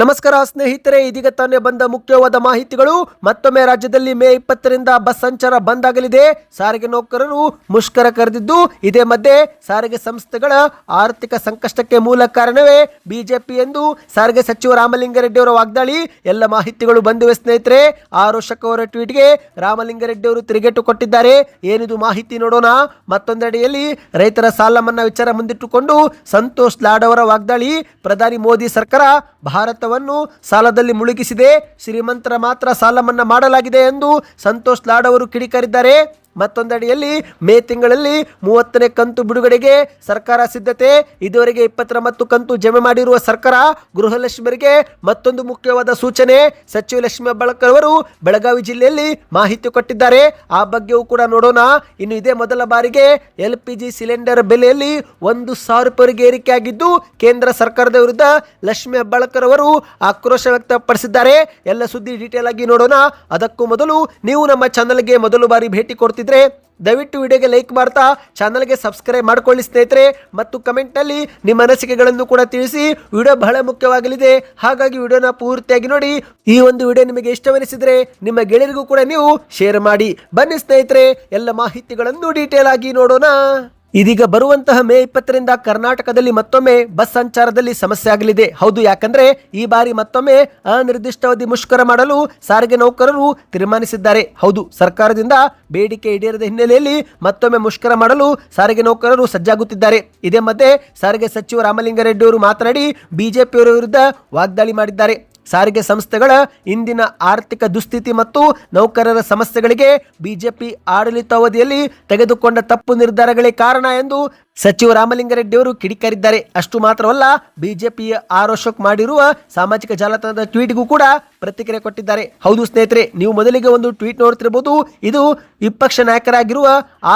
ನಮಸ್ಕಾರ ಸ್ನೇಹಿತರೆ, ಇದೀಗ ತಾನೇ ಬಂದ ಮುಖ್ಯವಾದ ಮಾಹಿತಿಗಳು. ಮತ್ತೊಮ್ಮೆ ರಾಜ್ಯದಲ್ಲಿ ಮೇ 20ರಿಂದ ಬಸ್ ಸಂಚಾರ ಬಂದ್ ಆಗಲಿದೆ. ಸಾರಿಗೆ ನೌಕರರು ಮುಷ್ಕರ ಕರೆದಿದ್ದು, ಇದೇ ಮಧ್ಯೆ ಸಾರಿಗೆ ಸಂಸ್ಥೆಗಳ ಆರ್ಥಿಕ ಸಂಕಷ್ಟಕ್ಕೆ ಮೂಲ ಕಾರಣವೇ ಬಿಜೆಪಿ ಎಂದು ಸಾರಿಗೆ ಸಚಿವ ರಾಮಲಿಂಗಾರೆಡ್ಡಿ ಅವರ ವಾಗ್ದಾಳಿ. ಎಲ್ಲ ಮಾಹಿತಿಗಳು ಬಂದಿವೆ ಸ್ನೇಹಿತರೆ. ಆರೋಷಕ್ ಅವರ ಟ್ವೀಟ್ಗೆ ರಾಮಲಿಂಗಾರೆಡ್ಡಿ ಅವರು ತಿರುಗೇಟು ಕೊಟ್ಟಿದ್ದಾರೆ. ಏನಿದು ಮಾಹಿತಿ ನೋಡೋಣ. ಮತ್ತೊಂದೆಡೆಯಲ್ಲಿ ರೈತರ ಸಾಲ ಮನ್ನಾ ವಿಚಾರ ಮುಂದಿಟ್ಟುಕೊಂಡು ಸಂತೋಷ್ ಲಾಡ್ ಅವರ ವಾಗ್ದಾಳಿ. ಪ್ರಧಾನಿ ಮೋದಿ ಸರ್ಕಾರ ಭಾರತವನ್ನು ಸಾಲದಲ್ಲಿ ಮುಳುಗಿಸಿದೆ, ಶ್ರೀಮಂತರ ಮಾತ್ರ ಸಾಲ ಮನ್ನಾ ಮಾಡಲಾಗಿದೆ ಎಂದು ಸಂತೋಷ್ ಲಾಡ್ ಅವರು ಕಿಡಿಕಾರಿದ್ದಾರೆ. ಮತ್ತೊಂದೆಡೆಯಲ್ಲಿ ಮೇ ತಿಂಗಳಲ್ಲಿ 30ನೇ ಕಂತು ಬಿಡುಗಡೆಗೆ ಸರ್ಕಾರ ಸಿದ್ಧತೆ. ಇದುವರೆಗೆ 29 ಕಂತು ಜಮೆ ಮಾಡಿರುವ ಸರ್ಕಾರ ಗೃಹಲಕ್ಷ್ಮಿಯರಿಗೆ ಮತ್ತೊಂದು ಮುಖ್ಯವಾದ ಸೂಚನೆ. ಸಚಿವ ಲಕ್ಷ್ಮಿ ಹೆಬ್ಬಾಳ್ಕರ್ ಅವರು ಬೆಳಗಾವಿ ಜಿಲ್ಲೆಯಲ್ಲಿ ಮಾಹಿತಿ ಕೊಟ್ಟಿದ್ದಾರೆ. ಆ ಬಗ್ಗೆಯೂ ಕೂಡ ನೋಡೋಣ. ಇನ್ನು ಇದೇ ಮೊದಲ ಬಾರಿಗೆ LPG ಸಿಲಿಂಡರ್ ಬೆಲೆಯಲ್ಲಿ 1,000 ರೂಪಾಯಿಗೆ ಏರಿಕೆ ಆಗಿದ್ದು, ಕೇಂದ್ರ ಸರ್ಕಾರದ ವಿರುದ್ಧ ಲಕ್ಷ್ಮಿ ಹೆಬ್ಬಾಳ್ಕರ್ ಅವರು ಆಕ್ರೋಶ ವ್ಯಕ್ತಪಡಿಸಿದ್ದಾರೆ. ಎಲ್ಲ ಸುದ್ದಿ ಡೀಟೇಲ್ ಆಗಿ ನೋಡೋಣ. ಅದಕ್ಕೂ ಮೊದಲು ನೀವು ನಮ್ಮ ಚಾನಲ್ಗೆ ಮೊದಲು ಬಾರಿ ಭೇಟಿ ಕೊಡ್ತಿದ್ರೆ ದಯವಿಟ್ಟು ವಿಡಿಯೋಗೆ ಲೈಕ್ ಮಾಡ್ತಾ ಚಾನಲ್ಗೆ ಸಬ್ಸ್ಕ್ರೈಬ್ ಮಾಡ್ಕೊಳ್ಳಿ ಸ್ನೇಹಿತರೆ. ಮತ್ತು ಕಮೆಂಟ್ನಲ್ಲಿ ನಿಮ್ಮ ಅನಿಸಿಕೆಗಳನ್ನು ಕೂಡ ತಿಳಿಸಿ. ವಿಡಿಯೋ ಬಹಳ ಮುಖ್ಯವಾಗಲಿದೆ, ಹಾಗಾಗಿ ವಿಡಿಯೋನ ಪೂರ್ತಿಯಾಗಿ ನೋಡಿ. ಈ ಒಂದು ವಿಡಿಯೋ ನಿಮಗೆ ಇಷ್ಟವೆನಿಸಿದ್ರೆ ನಿಮ್ಮ ಗೆಳೆಯರಿಗೂ ಕೂಡ ನೀವು ಶೇರ್ ಮಾಡಿ. ಬನ್ನಿ ಸ್ನೇಹಿತರೆ, ಎಲ್ಲ ಮಾಹಿತಿಗಳನ್ನು ಡೀಟೇಲ್ ಆಗಿ ನೋಡೋಣ. ಇದೀಗ ಬರುವಂತಹ ಮೇ 20ರಿಂದ ಕರ್ನಾಟಕದಲ್ಲಿ ಮತ್ತೊಮ್ಮೆ ಬಸ್ ಸಂಚಾರದಲ್ಲಿ ಸಮಸ್ಯೆ ಆಗಲಿದೆ. ಹೌದು, ಯಾಕಂದ್ರೆ ಈ ಬಾರಿ ಮತ್ತೊಮ್ಮೆ ಅನಿರ್ದಿಷ್ಟಾವಧಿ ಮುಷ್ಕರ ಮಾಡಲು ಸಾರಿಗೆ ನೌಕರರು ತೀರ್ಮಾನಿಸಿದ್ದಾರೆ. ಹೌದು, ಸರ್ಕಾರದಿಂದ ಬೇಡಿಕೆ ಈಡೇರದ ಹಿನ್ನೆಲೆಯಲ್ಲಿ ಮತ್ತೊಮ್ಮೆ ಮುಷ್ಕರ ಮಾಡಲು ಸಾರಿಗೆ ನೌಕರರು ಸಜ್ಜಾಗುತ್ತಿದ್ದಾರೆ. ಇದೇ ಮಧ್ಯೆ ಸಾರಿಗೆ ಸಚಿವ ರಾಮಲಿಂಗಾರೆಡ್ಡಿ ಅವರು ಮಾತನಾಡಿ ಬಿಜೆಪಿಯವರ ವಿರುದ್ಧ ವಾಗ್ದಾಳಿ ಮಾಡಿದ್ದಾರೆ. ಸಾರಿಗೆ ಸಂಸ್ಥೆಗಳ ಇಂದಿನ ಆರ್ಥಿಕ ದುಸ್ಥಿತಿ ಮತ್ತು ನೌಕರರ ಸಮಸ್ಯೆಗಳಿಗೆ ಬಿಜೆಪಿ ಆಡಳಿತಾವಧಿಯಲ್ಲಿ ತೆಗೆದುಕೊಂಡ ತಪ್ಪು ನಿರ್ಧಾರಗಳೇ ಕಾರಣ ಎಂದು ಸಚಿವ ರಾಮಲಿಂಗಾರೆಡ್ಡಿ ಅವರು ಕಿಡಿಕಾರಿದ್ದಾರೆ. ಅಷ್ಟು ಮಾತ್ರವಲ್ಲ, ಬಿಜೆಪಿಯ ಆರೋಷಕ್ ಮಾಡಿರುವ ಸಾಮಾಜಿಕ ಜಾಲತಾಣದ ಟ್ವೀಟ್ಗೂ ಕೂಡ ಪ್ರತಿಕ್ರಿಯೆ ಕೊಟ್ಟಿದ್ದಾರೆ. ಹೌದು ಸ್ನೇಹಿತರೆ, ನೀವು ಮೊದಲಿಗೆ ಒಂದು ಟ್ವೀಟ್ ನೋಡ್ತಿರಬಹುದು. ಇದು ವಿಪಕ್ಷ ನಾಯಕರಾಗಿರುವ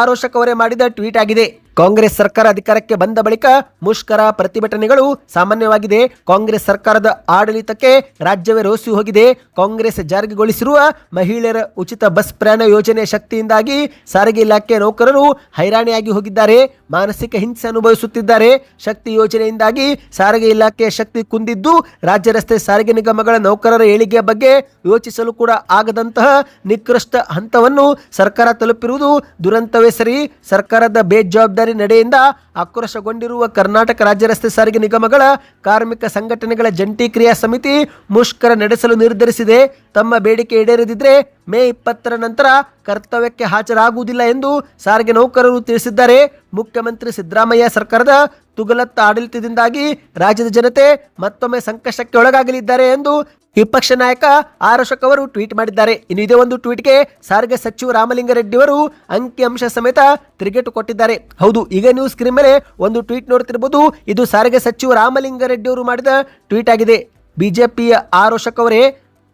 ಆರೋಷಕ್ ಅವರೇ ಮಾಡಿದ ಟ್ವೀಟ್ ಆಗಿದೆ. ಕಾಂಗ್ರೆಸ್ ಸರ್ಕಾರ ಅಧಿಕಾರಕ್ಕೆ ಬಂದ ಬಳಿಕ ಮುಷ್ಕರ ಪ್ರತಿಭಟನೆಗಳು ಸಾಮಾನ್ಯವಾಗಿದೆ. ಕಾಂಗ್ರೆಸ್ ಸರ್ಕಾರದ ಆಡಳಿತಕ್ಕೆ ರಾಜ್ಯವೇ ರೋಸಿ ಹೋಗಿದೆ. ಕಾಂಗ್ರೆಸ್ ಜಾರಿಗೊಳಿಸಿರುವ ಮಹಿಳೆಯರ ಉಚಿತ ಬಸ್ ಪ್ರಯಾಣ ಯೋಜನೆ ಶಕ್ತಿಯಿಂದಾಗಿ ಸಾರಿಗೆ ಇಲಾಖೆ ನೌಕರರು ಹೈರಾಣಿಯಾಗಿ ಹೋಗಿದ್ದಾರೆ, ಮಾನಸಿಕ ಹಿಂಸೆ ಅನುಭವಿಸುತ್ತಿದ್ದಾರೆ. ಶಕ್ತಿ ಯೋಜನೆಯಿಂದಾಗಿ ಸಾರಿಗೆ ಇಲಾಖೆಯ ಶಕ್ತಿ ಕುಂದಿದ್ದು, ರಾಜ್ಯ ರಸ್ತೆ ಸಾರಿಗೆ ನಿಗಮಗಳ ನೌಕರರ ಏಳಿಗೆಯ ಬಗ್ಗೆ ಯೋಚಿಸಲು ಕೂಡ ಆಗದಂತಹ ನಿಕೃಷ್ಟ ಹಂತವನ್ನು ಸರ್ಕಾರ ತಲುಪಿರುವುದು ದುರಂತವೇ ಸರಿ. ಸರ್ಕಾರದ ಬೇಜವಾಬ್ದಾರಿ ನಡೆಯಿಂದ ಆಕ್ರೋಶಗೊಂಡಿರುವ ಕರ್ನಾಟಕ ರಾಜ್ಯ ರಸ್ತೆ ಸಾರಿಗೆ ನಿಗಮಗಳ ಕಾರ್ಮಿಕ ಸಂಘಟನೆಗಳ ಜಂಟಿ ಕ್ರಿಯಾ ಸಮಿತಿ ಮುಷ್ಕರ ನಡೆಸಲು ನಿರ್ಧರಿಸಿದೆ. ತಮ್ಮ ಬೇಡಿಕೆ ಈಡೇರದಿದ್ರೆ ಮೇ 20ರ ನಂತರ ಕರ್ತವ್ಯಕ್ಕೆ ಹಾಜರಾಗುವುದಿಲ್ಲ ಎಂದು ಸಾರಿಗೆ ನೌಕರರು ತಿಳಿಸಿದ್ದಾರೆ. ಮುಖ್ಯಮಂತ್ರಿ ಸಿದ್ದರಾಮಯ್ಯ ಸರ್ಕಾರದ ತುಗಲತ್ತ ಆಡಳಿತದಿಂದಾಗಿ ರಾಜ್ಯದ ಜನತೆ ಮತ್ತೊಮ್ಮೆ ಸಂಕಷ್ಟಕ್ಕೆ ಒಳಗಾಗಲಿದ್ದಾರೆ ಎಂದು ವಿಪಕ್ಷ ನಾಯಕ ಆರೋಷಕ್ ಅವರು ಟ್ವೀಟ್ ಮಾಡಿದ್ದಾರೆ. ಇನ್ನು ಇದೇ ಒಂದು ಟ್ವೀಟ್ಗೆ ಸಾರಿಗೆ ಸಚಿವ ರಾಮಲಿಂಗಾರೆಡ್ಡಿ ಅವರು ಅಂಕಿಅಂಶ ಸಮೇತ ತಿರುಗೇಟು ಕೊಟ್ಟಿದ್ದಾರೆ. ಹೌದು, ಈಗ ನೀವು ಸ್ಕ್ರೀನ್ ಮೇಲೆ ಒಂದು ಟ್ವೀಟ್ ನೋಡ್ತಿರಬಹುದು. ಇದು ಸಾರಿಗೆ ಸಚಿವ ರಾಮಲಿಂಗಾರೆಡ್ಡಿ ಅವರು ಮಾಡಿದ ಟ್ವೀಟ್ ಆಗಿದೆ. ಬಿಜೆಪಿಯ ಆರೋಷಕ್ ಅವರೇ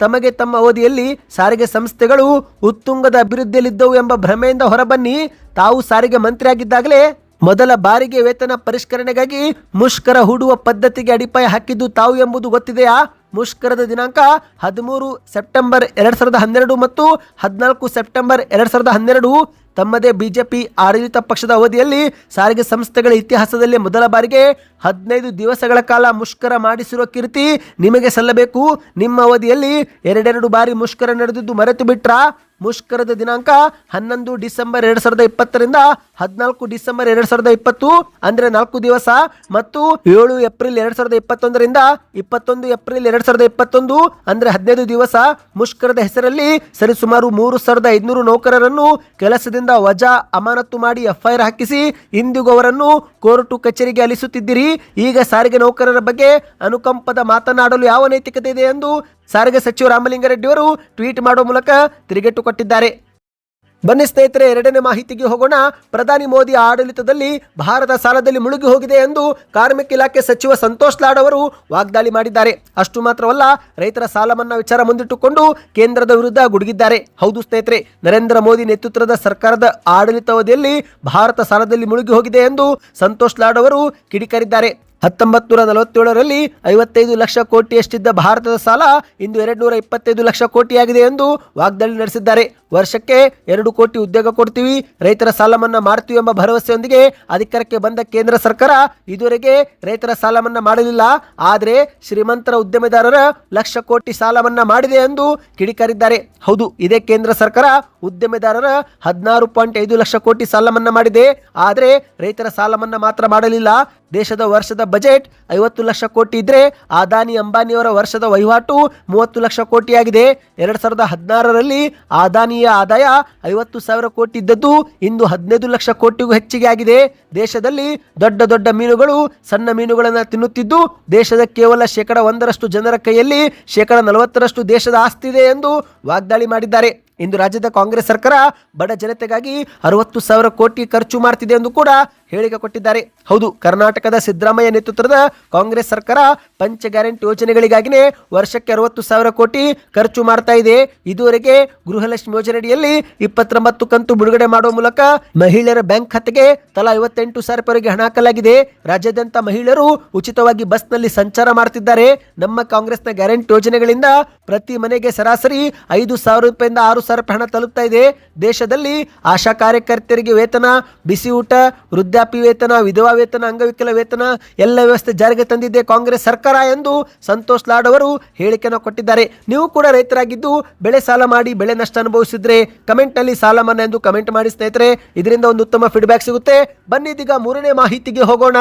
ತಮಗೆ ತಮ್ಮ ಅವಧಿಯಲ್ಲಿ ಸಾರಿಗೆ ಸಂಸ್ಥೆಗಳು ಉತ್ತುಂಗದ ಅಭಿವೃದ್ಧಿಯಲ್ಲಿದ್ದವು ಎಂಬ ಭ್ರಮೆಯಿಂದ ಹೊರಬನ್ನಿ. ತಾವು ಸಾರಿಗೆ ಮಂತ್ರಿ ಆಗಿದ್ದಾಗಲೇ ಮೊದಲ ಬಾರಿಗೆ ವೇತನ ಪರಿಷ್ಕರಣೆಗಾಗಿ ಮುಷ್ಕರ ಹೂಡುವ ಪದ್ಧತಿಗೆ ಅಡಿಪಾಯ ಹಾಕಿದ್ದು ತಾವು ಎಂಬುದು ಗೊತ್ತಿದೆಯಾ? ಮುಷ್ಕರದ ದಿನಾಂಕ 13 ಸೆಪ್ಟೆಂಬರ್ 2012 ಮತ್ತು 14 ಸೆಪ್ಟೆಂಬರ್ 2012. ತಮ್ಮದೇ ಬಿಜೆಪಿ ಆಡಳಿತ ಪಕ್ಷದ ಅವಧಿಯಲ್ಲಿ ಸಾರಿಗೆ ಸಂಸ್ಥೆಗಳ ಇತಿಹಾಸದಲ್ಲಿ ಮೊದಲ ಬಾರಿಗೆ 15 ದಿವಸಗಳ ಕಾಲ ಮುಷ್ಕರ ಮಾಡಿಸಿರುವ ಕೀರ್ತಿ ನಿಮಗೆ ಸಲ್ಲಬೇಕು. ನಿಮ್ಮ ಅವಧಿಯಲ್ಲಿ 2 ಬಾರಿ ಮುಷ್ಕರ ನಡೆದಿದ್ದು ಮರೆತು ಬಿಟ್ರಾ? ಮುಷ್ಕರದ ದಿನಾಂಕ 11 ಡಿಸೆಂಬರ್ 2020ರಿಂದ 14 ಡಿಸೆಂಬರ್ 2020 ಅಂದ್ರೆ 4 ದಿವಸ, ಮತ್ತು 7 ಏಪ್ರಿಲ್ 2021ರಿಂದ 21 ಏಪ್ರಿಲ್ 2021 ಅಂದ್ರೆ 15 ದಿವಸ. ಮುಷ್ಕರದ ಹೆಸರಲ್ಲಿ ಸರಿಸುಮಾರು 3,500 ನೌಕರರನ್ನು ಕೆಲಸದಿಂದ ವಜಾ ಅಮಾನತು ಮಾಡಿ FIR ಹಾಕಿಸಿ ಇಂದಿಗೂ ಅವರನ್ನು ಕೋರ್ಟು ಕಚೇರಿಗೆ ಅಲಿಸುತ್ತಿದ್ದೀರಿ. ಈಗ ಸಾರಿಗೆ ನೌಕರರ ಬಗ್ಗೆ ಅನುಕಂಪದ ಮಾತನಾಡಲು ಯಾವ ನೈತಿಕತೆ ಇದೆ ಎಂದು ಸಾರಿಗೆ ಸಚಿವ ರಾಮಲಿಂಗಾರೆಡ್ಡಿ ಅವರು ಟ್ವೀಟ್ ಮಾಡುವ ಮೂಲಕ ತಿರುಗೇಟು ಕೊಟ್ಟಿದ್ದಾರೆ. ಬನ್ನಿ ಸ್ನೇಹಿತರೆ, ಎರಡನೇ ಮಾಹಿತಿಗೆ ಹೋಗೋಣ. ಪ್ರಧಾನಿ ಮೋದಿ ಆಡಳಿತದಲ್ಲಿ ಭಾರತ ಸಾಲದಲ್ಲಿ ಮುಳುಗಿ ಹೋಗಿದೆ ಎಂದು ಕಾರ್ಮಿಕ ಇಲಾಖೆ ಸಚಿವ ಸಂತೋಷ್ ಲಾಡ್ ಅವರು ವಾಗ್ದಾಳಿ ಮಾಡಿದ್ದಾರೆ. ಅಷ್ಟು ಮಾತ್ರವಲ್ಲ, ರೈತರ ಸಾಲ ಮನ್ನಾ ವಿಚಾರ ಮುಂದಿಟ್ಟುಕೊಂಡು ಕೇಂದ್ರದ ವಿರುದ್ಧ ಗುಡುಗಿದ್ದಾರೆ. ಹೌದು ಸ್ನೇಹಿತರೆ, ನರೇಂದ್ರ ಮೋದಿ ನೇತೃತ್ವದ ಸರ್ಕಾರದ ಆಡಳಿತಾವಧಿಯಲ್ಲಿ ಭಾರತ ಸಾಲದಲ್ಲಿ ಮುಳುಗಿ ಹೋಗಿದೆ ಎಂದು ಸಂತೋಷ್ ಲಾಡ್ ಅವರು ಕಿಡಿಕಾರಿದ್ದಾರೆ. 1947ರಲ್ಲಿ 55 ಲಕ್ಷ ಕೋಟಿಯಷ್ಟಿದ್ದ ಭಾರತದ ಸಾಲ ಇಂದು 225 ಲಕ್ಷ ಕೋಟಿಯಾಗಿದೆ ಎಂದು ವಾಗ್ದಾಳಿ ನಡೆಸಿದ್ದಾರೆ. ವರ್ಷಕ್ಕೆ 2 ಕೋಟಿ ಉದ್ಯೋಗ ಕೊಡ್ತೀವಿ, ರೈತರ ಸಾಲ ಮನ್ನಾ ಮಾಡ್ತೀವಿ ಎಂಬ ಭರವಸೆಯೊಂದಿಗೆ ಅಧಿಕಾರಕ್ಕೆ ಬಂದ ಕೇಂದ್ರ ಸರ್ಕಾರ ಇದುವರೆಗೆ ರೈತರ ಸಾಲ ಮನ್ನಾ ಮಾಡಲಿಲ್ಲ. ಆದರೆ ಶ್ರೀಮಂತರ ಉದ್ಯಮೆದಾರರ ಲಕ್ಷ ಕೋಟಿ ಸಾಲ ಮನ್ನಾ ಮಾಡಿದೆ ಎಂದು ಕಿಡಿಕಾರಿದ್ದಾರೆ. ಹೌದು, ಇದೇ ಕೇಂದ್ರ ಸರ್ಕಾರ ಉದ್ಯಮೆದಾರರ 16.5 ಲಕ್ಷ ಕೋಟಿ ಸಾಲ ಮನ್ನಾ ಮಾಡಿದೆ. ಆದರೆ ರೈತರ ಸಾಲ ಮನ್ನಾ ಮಾತ್ರ ಮಾಡಲಿಲ್ಲ. ದೇಶದ ವರ್ಷದ ಬಜೆಟ್ 50 ಲಕ್ಷ ಕೋಟಿ ಇದ್ರೆ ಅದಾನಿ ಅಂಬಾನಿಯವರ ವರ್ಷದ ವಹಿವಾಟು 30 ಲಕ್ಷ ಕೋಟಿಯಾಗಿದೆ. 2016ರಲ್ಲಿ ಅದಾನಿಯ ಆದಾಯ 50,000 ಕೋಟಿ ಇದ್ದದ್ದು ಇಂದು 15 ಲಕ್ಷ ಕೋಟಿಗೂ ಹೆಚ್ಚಿಗೆ ಆಗಿದೆ. ದೇಶದಲ್ಲಿ ದೊಡ್ಡ ದೊಡ್ಡ ಮೀನುಗಳು ಸಣ್ಣ ಮೀನುಗಳನ್ನು ತಿನ್ನುತ್ತಿದ್ದು ದೇಶದ ಕೇವಲ 1% ಜನರ ಕೈಯಲ್ಲಿ 40% ದೇಶದ ಆಸ್ತಿ ಇದೆ ಎಂದು ವಾಗ್ದಾಳಿ ಮಾಡಿದ್ದಾರೆ. ಇಂದು ರಾಜ್ಯದ ಕಾಂಗ್ರೆಸ್ ಸರ್ಕಾರ ಬಡ ಜನತೆಗಾಗಿ 60,000 ಕೋಟಿ ಖರ್ಚು ಮಾಡ್ತಿದೆ ಎಂದು ಕೂಡ ಹೇಳಿಕೆ ಕೊಟ್ಟಿದ್ದಾರೆ. ಹೌದು, ಕರ್ನಾಟಕದ ಸಿದ್ದರಾಮಯ್ಯ ನೇತೃತ್ವದ ಕಾಂಗ್ರೆಸ್ ಸರ್ಕಾರ ಪಂಚ ಗ್ಯಾರಂಟಿ ಯೋಜನೆಗಳಿಗಾಗಿನೇ ವರ್ಷಕ್ಕೆ 60,000 ಕೋಟಿ ಖರ್ಚು ಮಾಡ್ತಾ ಇದೆ. ಇದುವರೆಗೆ ಗೃಹಲಕ್ಷ್ಮಿ ಯೋಜನೆಯಡಿಯಲ್ಲಿ 29 ಕಂತು ಬಿಡುಗಡೆ ಮಾಡುವ ಮೂಲಕ ಮಹಿಳೆಯರ ಬ್ಯಾಂಕ್ ಖಾತೆಗೆ ತಲಾ 58,000 ರೂಪಾಯಿವರೆಗೆ ಹಣ ಹಾಕಲಾಗಿದೆ. ರಾಜ್ಯಾದ್ಯಂತ ಮಹಿಳೆಯರು ಉಚಿತವಾಗಿ ಬಸ್ನಲ್ಲಿ ಸಂಚಾರ ಮಾಡ್ತಿದ್ದಾರೆ. ನಮ್ಮ ಕಾಂಗ್ರೆಸ್ನ ಗ್ಯಾರಂಟಿ ಯೋಜನೆಗಳಿಂದ ಪ್ರತಿ ಮನೆಗೆ ಸರಾಸರಿ 5,000 ರೂಪಾಯಿಂದ 6,000 ರೂಪಾಯಿ ಹಣ ತಲುಪ್ತಾ ಇದೆ. ದೇಶದಲ್ಲಿ ಆಶಾ ಕಾರ್ಯಕರ್ತೆಯರಿಗೆ ವೇತನ, ಬಿಸಿ ಊಟ, ವೃದ್ಧಾಪ್ಯ ವೇತನ, ವಿಧವಾ ವೇತನ, ಅಂಗವಿಕಲ ವೇತನ ಎಲ್ಲ ವ್ಯವಸ್ಥೆ ಜಾರಿಗೆ ತಂದಿದೆ ಕಾಂಗ್ರೆಸ್ ಸರ್ಕಾರ ಎಂದು ಸಂತೋಷ್ ಲಾಡ್ ಅವರು ಹೇಳಿಕೆಯನ್ನು ಕೊಟ್ಟಿದ್ದಾರೆ. ನೀವು ಕೂಡ ರೈತರಾಗಿದ್ದು ಬೆಳೆ ಸಾಲ ಮಾಡಿ ಬೆಳೆ ನಷ್ಟ ಅನುಭವಿಸಿದ್ರೆ ಕಮೆಂಟ್ ನಲ್ಲಿ ಸಾಲ ಮನ್ನಾ ಎಂದು ಕಮೆಂಟ್ ಮಾಡಿ ಸ್ನೇಹಿತರೆ. ಇದರಿಂದ ಒಂದು ಉತ್ತಮ ಫೀಡ್ಬ್ಯಾಕ್ ಸಿಗುತ್ತೆ. ಬನ್ನಿ ಇದೀಗ 3ನೇ ಮಾಹಿತಿಗೆ ಹೋಗೋಣ.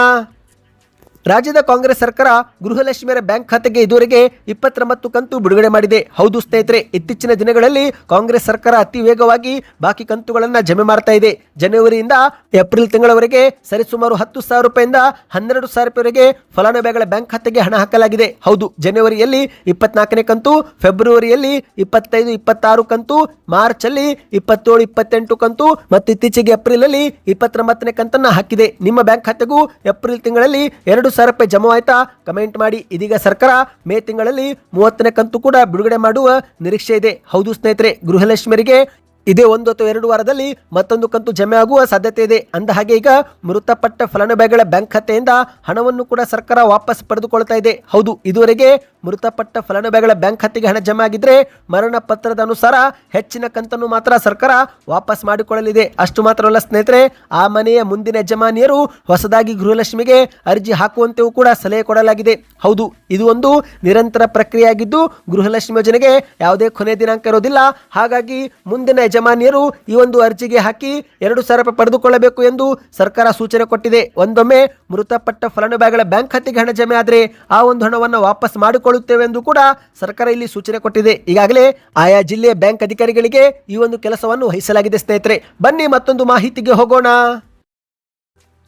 ರಾಜ್ಯದ ಕಾಂಗ್ರೆಸ್ ಸರ್ಕಾರ ಗೃಹಲಕ್ಷ್ಮಿಯರ ಬ್ಯಾಂಕ್ ಖಾತೆಗೆ ಇದುವರೆಗೆ 29 ಕಂತು ಬಿಡುಗಡೆ ಮಾಡಿದೆ. ಹೌದು ಸ್ನೇಹಿತರೆ, ಇತ್ತೀಚಿನ ದಿನಗಳಲ್ಲಿ ಕಾಂಗ್ರೆಸ್ ಸರ್ಕಾರ ಅತಿ ವೇಗವಾಗಿ ಬಾಕಿ ಕಂತುಗಳನ್ನು ಜಮೆ ಮಾಡ್ತಾ ಇದೆ. ಜನವರಿಯಿಂದ ಏಪ್ರಿಲ್ ತಿಂಗಳವರೆಗೆ ಸರಿಸುಮಾರು 10,000 ರೂಪಾಯಿಂದ 12,000 ರೂಪಾಯಿವರೆಗೆ ಫಲಾನುಭವಿಗಳ ಬ್ಯಾಂಕ್ ಖಾತೆಗೆ ಹಣ ಹಾಕಲಾಗಿದೆ. ಹೌದು, ಜನವರಿಯಲ್ಲಿ 24ನೇ ಕಂತು, ಫೆಬ್ರವರಿಯಲ್ಲಿ 25, 26 ಕಂತು, ಮಾರ್ಚ್ ಅಲ್ಲಿ 27, 28 ಕಂತು ಮತ್ತು ಇತ್ತೀಚೆಗೆ ಏಪ್ರಿಲ್ ಅಲ್ಲಿ 29ನೇ ಕಂತನ್ನ ಹಾಕಿದೆ. ನಿಮ್ಮ ಬ್ಯಾಂಕ್ ಖಾತೆಗೂ ಏಪ್ರಿಲ್ ತಿಂಗಳಲ್ಲಿ 2,000 ರೂಪಾಯಿ ಜಮಾ ಆಯ್ತಾ? ಕಮೆಂಟ್ ಮಾಡಿ. ಇದೀಗ ಸರ್ಕಾರ ಮೇ ತಿಂಗಳಲ್ಲಿ 30ನೇ ಕಂತು ಕೂಡ ಬಿಡುಗಡೆ ಮಾಡುವ ನಿರೀಕ್ಷೆ ಇದೆ. ಹೌದು ಸ್ನೇಹಿತರೆ, ಗೃಹಲಕ್ಷ್ಮಿಯರಿಗೆ ಇದೇ 1 ಅಥವಾ 2 ವಾರದಲ್ಲಿ ಮತ್ತೊಂದು ಕಂತು ಜಮೆ ಆಗುವ ಸಾಧ್ಯತೆ ಇದೆ. ಅಂದ ಹಾಗೆ ಈಗ ಮೃತಪಟ್ಟ ಫಲಾನುಭವಿಗಳ ಬ್ಯಾಂಕ್ ಖಾತೆಯಿಂದ ಹಣವನ್ನು ಕೂಡ ಸರ್ಕಾರ ವಾಪಸ್ ಪಡೆದುಕೊಳ್ತಾ ಇದೆ. ಹೌದು, ಇದುವರೆಗೆ ಮೃತಪಟ್ಟ ಫಲಾನುಭವಿಗಳ ಬ್ಯಾಂಕ್ ಖಾತೆಗೆ ಹಣ ಜಮೆ ಆಗಿದ್ರೆ ಮರಣ ಪತ್ರದ ಅನುಸಾರ ಹೆಚ್ಚಿನ ಕಂತನ್ನು ಮಾತ್ರ ಸರ್ಕಾರ ವಾಪಸ್ ಮಾಡಿಕೊಳ್ಳಲಿದೆ. ಅಷ್ಟು ಮಾತ್ರವಲ್ಲ ಸ್ನೇಹಿತರೆ, ಆ ಮನೆಯ ಮುಂದಿನ ಯಜಮಾನಿಯರು ಹೊಸದಾಗಿ ಗೃಹಲಕ್ಷ್ಮಿಗೆ ಅರ್ಜಿ ಹಾಕುವಂತೆಯೂ ಕೂಡ ಸಲಹೆ ಕೊಡಲಾಗಿದೆ. ಹೌದು, ಇದು ಒಂದು ನಿರಂತರ ಪ್ರಕ್ರಿಯೆಯಾಗಿದ್ದು ಗೃಹಲಕ್ಷ್ಮಿ ಯೋಜನೆಗೆ ಯಾವುದೇ ಕೊನೆ ದಿನಾಂಕ ಇರೋದಿಲ್ಲ. ಹಾಗಾಗಿ ಮುಂದಿನ ಯಜಮಾನಿಯರು ಈ ಒಂದು ಅರ್ಜಿಗೆ ಹಾಕಿ 2,000 ರೂಪಾಯಿ ಪಡೆದುಕೊಳ್ಳಬೇಕು ಎಂದು ಸರ್ಕಾರ ಸೂಚನೆ ಕೊಟ್ಟಿದೆ. ಒಂದೊಮ್ಮೆ ಮೃತಪಟ್ಟ ಫಲಾನುಭವಿಗಳ ಬ್ಯಾಂಕ್ ಖಾತೆಗೆ ಹಣ ಜಮೆ ಆದರೆ ಆ ಒಂದು ಹಣವನ್ನು ವಾಪಸ್ ಮಾಡಿಕೊಳ್ಳುತ್ತೇವೆ ಎಂದು ಕೂಡ ಸರ್ಕಾರ ಇಲ್ಲಿ ಸೂಚನೆ ಕೊಟ್ಟಿದೆ. ಈಗಾಗಲೇ ಆಯಾ ಜಿಲ್ಲೆಯ ಬ್ಯಾಂಕ್ ಅಧಿಕಾರಿಗಳಿಗೆ ಈ ಒಂದು ಕೆಲಸವನ್ನು ವಹಿಸಲಾಗಿದೆ. ಸ್ನೇಹಿತರೆ, ಬನ್ನಿ ಮತ್ತೊಂದು ಮಾಹಿತಿಗೆ ಹೋಗೋಣ.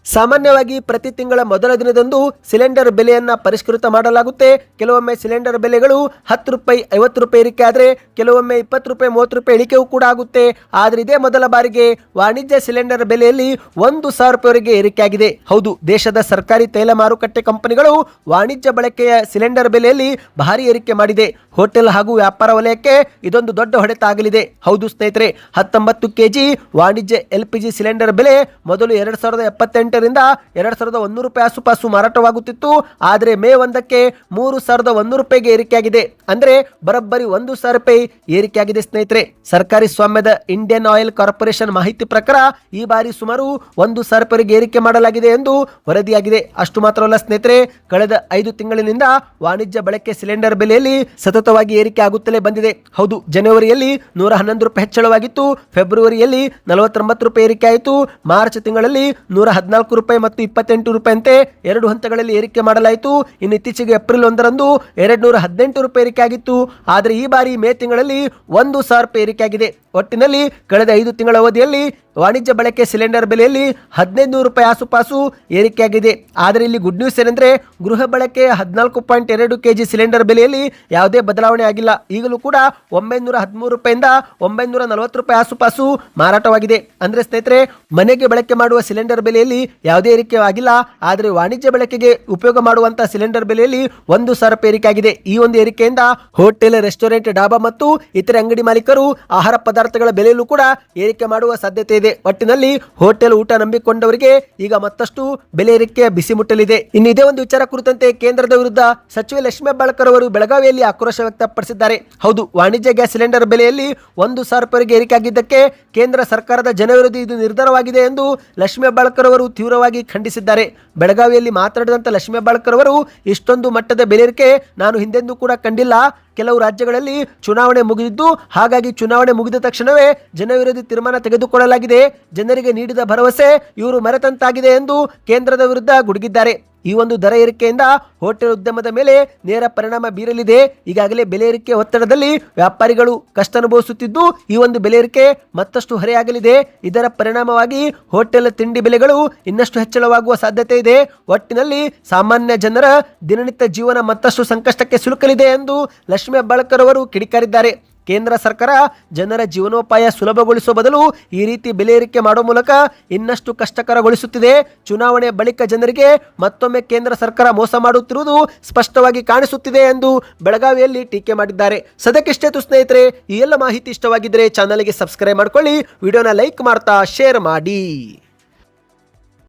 ಸಾಮಾನ್ಯವಾಗಿ ಪ್ರತಿ ತಿಂಗಳ ಮೊದಲ ದಿನದಂದು ಸಿಲಿಂಡರ್ ಬೆಲೆಯನ್ನು ಪರಿಷ್ಕೃತ ಮಾಡಲಾಗುತ್ತೆ. ಕೆಲವೊಮ್ಮೆ ಸಿಲಿಂಡರ್ ಬೆಲೆಗಳು 10 ರೂಪಾಯಿ 50 ರೂಪಾಯಿ ಏರಿಕೆ ಆದರೆ ಕೆಲವೊಮ್ಮೆ 20 ರೂಪಾಯಿ 30 ರೂಪಾಯಿ ಇಳಿಕೆಯೂ ಕೂಡ ಆಗುತ್ತೆ. ಆದರೆ ಇದೇ ಮೊದಲ ಬಾರಿಗೆ ವಾಣಿಜ್ಯ ಸಿಲಿಂಡರ್ ಬೆಲೆಯಲ್ಲಿ 1,000 ರೂಪಾಯಿವರೆಗೆ ಏರಿಕೆಯಾಗಿದೆ. ಹೌದು, ದೇಶದ ಸರ್ಕಾರಿ ತೈಲ ಮಾರುಕಟ್ಟೆ ಕಂಪನಿಗಳು ವಾಣಿಜ್ಯ ಬಳಕೆಯ ಸಿಲಿಂಡರ್ ಬೆಲೆಯಲ್ಲಿ ಭಾರಿ ಏರಿಕೆ ಮಾಡಿದೆ. ಹೋಟೆಲ್ ಹಾಗೂ ವ್ಯಾಪಾರ ವಲಯಕ್ಕೆ ಇದೊಂದು ದೊಡ್ಡ ಹೊಡೆತ ಆಗಲಿದೆ. ಹೌದು ಸ್ನೇಹಿತರೆ, 19 ಕೆಜಿ ವಾಣಿಜ್ಯ LPG ಸಿಲಿಂಡರ್ ಬೆಲೆ ಮೊದಲು 2078 ರಿಂದ 2,100 ರೂಪಾಯಿ ಆಸುಪಾಸು ಮಾರಾಟವಾಗುತ್ತಿತ್ತು. ಆದರೆ ಮೇ 1ಕ್ಕೆ 3,100 ರೂಪಾಯಿಗೆ ಏರಿಕೆಯಾಗಿದೆ. ಅಂದ್ರೆ ಬರೋಬ್ಬರಿ 1,000 ರೂಪಾಯಿ ಏರಿಕೆಯಾಗಿದೆ. ಸ್ನೇಹಿತರೆ, ಸರ್ಕಾರಿ ಸ್ವಾಮ್ಯದ ಇಂಡಿಯನ್ ಆಯಿಲ್ ಕಾರ್ಪೊರೇಷನ್ ಮಾಹಿತಿ ಪ್ರಕಾರ ಈ ಬಾರಿ ಸುಮಾರು 1,000 ರೂಪಾಯಿಗೆ ಏರಿಕೆ ಮಾಡಲಾಗಿದೆ ಎಂದು ವರದಿಯಾಗಿದೆ. ಅಷ್ಟು ಮಾತ್ರವಲ್ಲ ಸ್ನೇಹಿತರೆ, ಕಳೆದ 5 ತಿಂಗಳಿನಿಂದ ವಾಣಿಜ್ಯ ಬಳಕೆ ಸಿಲಿಂಡರ್ ಬೆಲೆಯಲ್ಲಿ ಸತತವಾಗಿ ಏರಿಕೆ ಆಗುತ್ತಲೇ ಬಂದಿದೆ. ಹೌದು, ಜನವರಿಯಲ್ಲಿ 111 ರೂಪಾಯಿ ಹೆಚ್ಚಳವಾಗಿತ್ತು, ಫೆಬ್ರವರಿಯಲ್ಲಿ 49 ರೂಪಾಯಿ ಏರಿಕೆ ಆಯಿತು, ಮಾರ್ಚ್ ತಿಂಗಳಲ್ಲಿ 114 ರೂಪಾಯಿ ಮತ್ತು 28 ರೂಪಾಯಿಯಂತೆ 2 ಹಂತಗಳಲ್ಲಿ ಏರಿಕೆ ಮಾಡಲಾಯಿತು. ಇನ್ನು ಇತ್ತೀಚೆಗೆ ಏಪ್ರಿಲ್ 1ರಂದು 218 ರೂಪಾಯಿ ಏರಿಕೆ ಆಗಿತ್ತು. ಆದರೆ ಈ ಬಾರಿ ಮೇ ತಿಂಗಳಲ್ಲಿ 1,000 ರೂಪಾಯಿ ಏರಿಕೆ ಆಗಿದೆ. ಒಟ್ಟಿನಲ್ಲಿ ಕಳೆದ 5 ತಿಂಗಳ ಅವಧಿಯಲ್ಲಿ ವಾಣಿಜ್ಯ ಬಳಕೆ ಸಿಲಿಂಡರ್ ಬೆಲೆಯಲ್ಲಿ 1,500 ರೂಪಾಯಿ ಆಸುಪಾಸು ಏರಿಕೆಯಾಗಿದೆ. ಆದರೆ ಇಲ್ಲಿ ಗುಡ್ ನ್ಯೂಸ್ ಏನೆಂದರೆ ಗೃಹ ಬಳಕೆ 14.2 ಕೆಜಿ ಸಿಲಿಂಡರ್ ಬೆಲೆಯಲ್ಲಿ ಯಾವುದೇ ಬದಲಾವಣೆ ಆಗಿಲ್ಲ. ಈಗಲೂ ಕೂಡ 913 ರೂಪಾಯಿಂದ 940 ರೂಪಾಯಿ ಆಸುಪಾಸು ಮಾರಾಟವಾಗಿದೆ. ಅಂದ್ರೆ ಸ್ನೇಹಿತರೆ, ಮನೆಗೆ ಬಳಕೆ ಮಾಡುವ ಸಿಲಿಂಡರ್ ಬೆಲೆಯಲ್ಲಿ ಯಾವುದೇ ಏರಿಕೆ ಆಗಿಲ್ಲ. ಆದರೆ ವಾಣಿಜ್ಯ ಬಳಕೆಗೆ ಉಪಯೋಗ ಮಾಡುವಂತಹ ಸಿಲಿಂಡರ್ ಬೆಲೆಯಲ್ಲಿ 1,000 ರೂಪಾಯಿ ಏರಿಕೆ ಆಗಿದೆ. ಈ ಒಂದು ಏರಿಕೆಯಿಂದ ಹೋಟೆಲ್, ರೆಸ್ಟೋರೆಂಟ್, ಡಾಬಾ ಮತ್ತು ಇತರೆ ಅಂಗಡಿ ಮಾಲೀಕರು ಆಹಾರ ಪದಾರ್ಥ ಪದಾರ್ಥಗಳ ಬೆಲೆಯಲ್ಲೂ ಕೂಡ ಏರಿಕೆ ಮಾಡುವ ಸಾಧ್ಯತೆ ಇದೆ. ಒಟ್ಟಿನಲ್ಲಿ ಹೋಟೆಲ್ ಊಟ ನಂಬಿಕೊಂಡವರಿಗೆ ಈಗ ಮತ್ತಷ್ಟು ಬೆಲೆ ಏರಿಕೆ ಬಿಸಿ ಮುಟ್ಟಲಿದೆ. ಇನ್ನು ಇದೇ ಒಂದು ವಿಚಾರ ಕುರಿತಂತೆ ಕೇಂದ್ರದ ವಿರುದ್ಧ ಸಚಿವೆ ಲಕ್ಷ್ಮೀ ಹೆಬ್ಬಾಳ್ಕರ್ ಅವರು ಬೆಳಗಾವಿಯಲ್ಲಿ ಆಕ್ರೋಶ ವ್ಯಕ್ತಪಡಿಸಿದ್ದಾರೆ. ಹೌದು, ವಾಣಿಜ್ಯ ಗ್ಯಾಸ್ ಸಿಲಿಂಡರ್ ಬೆಲೆಯಲ್ಲಿ 1,000 ರೂಪಾಯಿಗೆ ಏರಿಕೆ ಆಗಿದ್ದಕ್ಕೆ ಕೇಂದ್ರ ಸರ್ಕಾರದ ಜನವಿರೋಧಿ ಇದು ನಿರ್ಧಾರವಾಗಿದೆ ಎಂದು ಲಕ್ಷ್ಮೀ ಹೆಬ್ಬಾಳ್ಕರ್ ಅವರು ತೀವ್ರವಾಗಿ ಖಂಡಿಸಿದ್ದಾರೆ. ಬೆಳಗಾವಿಯಲ್ಲಿ ಮಾತನಾಡಿದಂತ ಲಕ್ಷ್ಮೀ ಹೆಬ್ಬಾಳ್ಕರ್ ಅವರು, ಇಷ್ಟೊಂದು ಮಟ್ಟದ ಬೆಲೆ ಏರಿಕೆ ನಾನು ಹಿಂದೆಂದೂ ಕೂಡ ಕಂಡಿಲ್ಲ. ಕೆಲವು ರಾಜ್ಯಗಳಲ್ಲಿ ಚುನಾವಣೆ ಮುಗಿದಿದ್ದು, ಹಾಗಾಗಿ ಚುನಾವಣೆ ಮುಗಿದ ತಕ್ಷಣವೇ ಜನವಿರೋಧಿ ತೀರ್ಮಾನ ತೆಗೆದುಕೊಳ್ಳಲಾಗಿದೆ. ಜನರಿಗೆ ನೀಡಿದ ಭರವಸೆ ಇವರು ಮರೆತಂತಾಗಿದೆ ಎಂದು ಕೇಂದ್ರದ ವಿರುದ್ಧ ಗುಡುಗಿದ್ದಾರೆ. ಈ ಒಂದು ದರ ಏರಿಕೆಯಿಂದ ಹೋಟೆಲ್ ಉದ್ಯಮದ ಮೇಲೆ ನೇರ ಪರಿಣಾಮ ಬೀರಲಿದೆ. ಈಗಾಗಲೇ ಬೆಲೆ ಏರಿಕೆ ಒತ್ತಡದಲ್ಲಿ ವ್ಯಾಪಾರಿಗಳು ಕಷ್ಟ ಅನುಭವಿಸುತ್ತಿದ್ದು, ಈ ಒಂದು ಬೆಲೆ ಏರಿಕೆ ಮತ್ತಷ್ಟು ಹೊರೆಯಾಗಲಿದೆ. ಇದರ ಪರಿಣಾಮವಾಗಿ ಹೋಟೆಲ್ ತಿಂಡಿ ಬೆಲೆಗಳು ಇನ್ನಷ್ಟು ಹೆಚ್ಚಳವಾಗುವ ಸಾಧ್ಯತೆ ಇದೆ. ಒಟ್ಟಿನಲ್ಲಿ ಸಾಮಾನ್ಯ ಜನರ ದಿನನಿತ್ಯ ಜೀವನ ಮತ್ತಷ್ಟು ಸಂಕಷ್ಟಕ್ಕೆ ಸಿಲುಕಲಿದೆ ಎಂದು ಲಕ್ಷ್ಮೀ ಹೆಬ್ಬಾಳ್ಕರ್ ಅವರು ಕಿಡಿಕಾರಿದ್ದಾರೆ. ಕೇಂದ್ರ ಸರ್ಕಾರ ಜನರ ಜೀವನೋಪಾಯ ಸುಲಭಗೊಳಿಸುವ ಬದಲು ಈ ರೀತಿ ಬೆಲೆ ಏರಿಕೆ ಮಾಡುವ ಮೂಲಕ ಇನ್ನಷ್ಟು ಕಷ್ಟಕರಗೊಳಿಸುತ್ತಿದೆ. ಚುನಾವಣೆ ಬಳಿಕ ಜನರಿಗೆ ಮತ್ತೊಮ್ಮೆ ಕೇಂದ್ರ ಸರ್ಕಾರ ಮೋಸ ಮಾಡುತ್ತಿರುವುದು ಸ್ಪಷ್ಟವಾಗಿ ಕಾಣಿಸುತ್ತಿದೆ ಎಂದು ಬೆಳಗಾವಿಯಲ್ಲಿ ಟೀಕೆ ಮಾಡಿದ್ದಾರೆ. ಸದ್ಯಕ್ಕಿಷ್ಟೇ ಸ್ನೇಹಿತರೆ, ಈ ಎಲ್ಲ ಮಾಹಿತಿ ಇಷ್ಟವಾಗಿದ್ದರೆ ಚಾನಲ್ಗೆ ಸಬ್ಸ್ಕ್ರೈಬ್ ಮಾಡ್ಕೊಳ್ಳಿ, ವಿಡಿಯೋನ ಲೈಕ್ ಮಾಡ್ತಾ ಶೇರ್ ಮಾಡಿ.